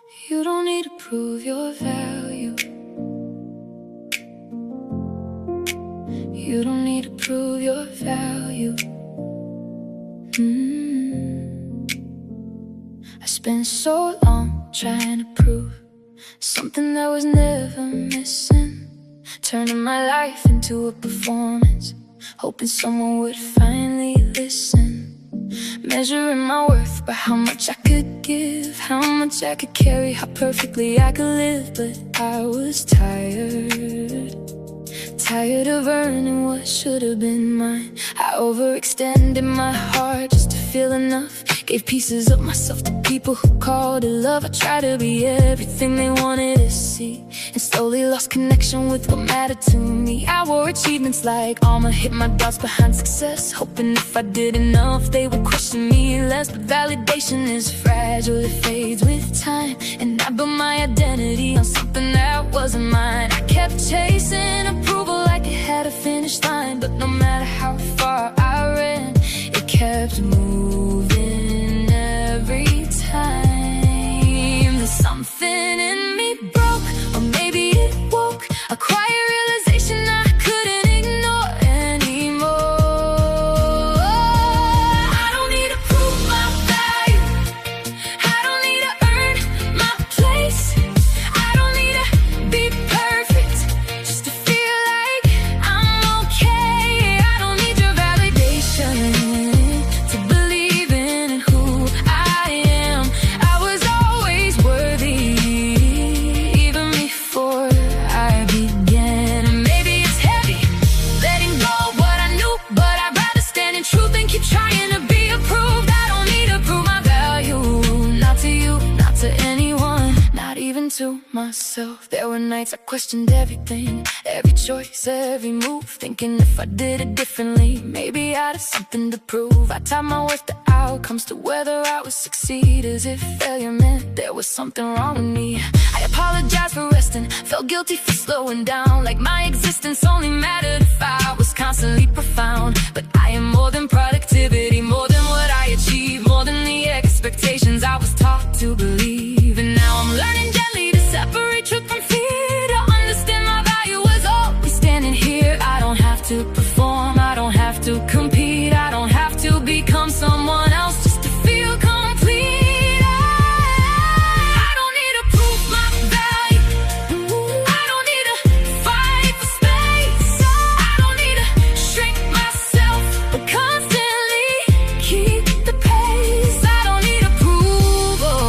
You don't need to prove your value. You don't need to prove your value. I spent so long trying to prove something that was never missing, turning my life into a performance, hoping someone would finally listen. Measuring my worth by how much I could give, how much I could carry, how perfectly I could live. But I was tired of earning what should have been mine. I overextended my heart just to feel enough, gave pieces of myself to people who called it love. I tried to be everything they wanted to see, and slowly lost connection with what mattered to me. I wore achievements like armor, hit my doubts behind success, hoping if I did enough they would question me less. But validation is fragile, it fades with time, and I built my identity on something that wasn't mine. I kept chasing approval like it had a finish line, but no matter how far I ran, it kept moving every time. There's something in me broke, or maybe it woke, a quiet realization I couldn't ignore anymore. I don't need to prove my value, I don't need to earn my place, I don't need to be perfect just to feel like I'm okay. I don't need your validation to believe in who I am. I was always worthy, even before I began. And maybe it's heavy, letting go of what I knew, but I'd rather stand in truth and keep trying to be approved. I don't need to prove my value, not to you, not to anyone, not even to myself. There were nights I questioned everything, every choice, every move, thinking if I did it differently, maybe I'd have something to prove. I tied my worth to outcomes, to whether I would succeed, as if failure meant there was something wrong with me. I apologized for resting, felt guilty for slowing down, like my existence only mattered if I was constantly profound. But I am more than productivity, more than what I achieve, more than the expectations I was taught to believe. And now I'm learning gently to separate truth from fear, to understand my value was always standing here. I don't have to perform, I don't have to compete, I don't have to become someone else just to feel complete. I don't need to prove my value, I don't need to fight for space, I don't need to shrink myself, but constantly keep the pace. I don't need approval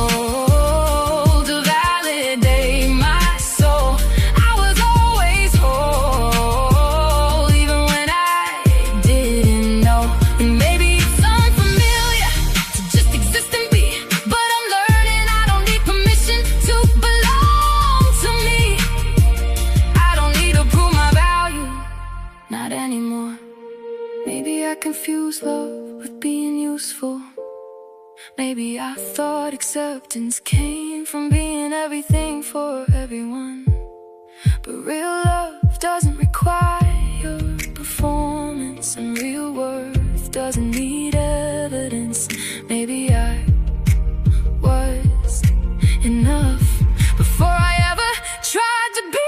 to validate my soul. I was always whole, even when I didn't know. And maybe it's unfamiliar to just exist and be, but I'm learning I don't need permission to belong to me. I don't need to prove my value, not anymore. Maybe I confused love with being useful. Maybe I thought acceptance came from being everything for everyone. But real love doesn't require performance, and real worth doesn't need evidence. Maybe I was enough before I ever tried to be.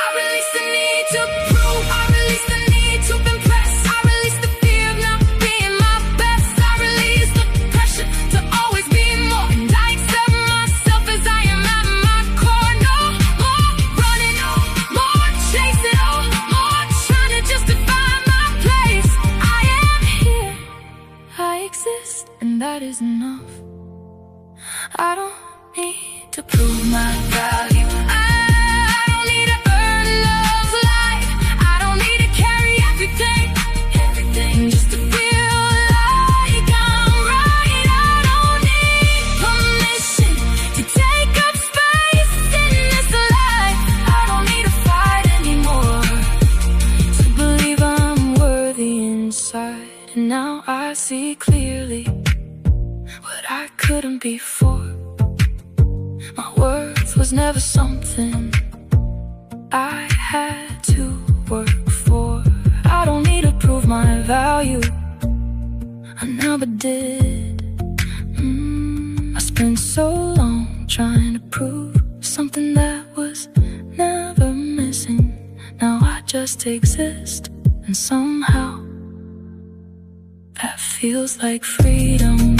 I released the need to prove, I released the need to impress, I released the fear of not being my best, I released the pressure to always be more, and I accept myself as I am at my core. No more running, no more chasing, no more trying to justify my place. I am here, I exist, and that is enough. I don't need to prove my value, I don't need to earn love's life, I don't need to carry everything just to feel like I'm right. I don't need permission to take up space in this life. I don't need to fight anymore to believe I'm worthy inside. And now I see clearly what I couldn't before. My worth was never something I had to work for. I don't need to prove my value, I never did. I spent so long trying to prove something that was never missing. Now I just exist, and somehow that feels like freedom.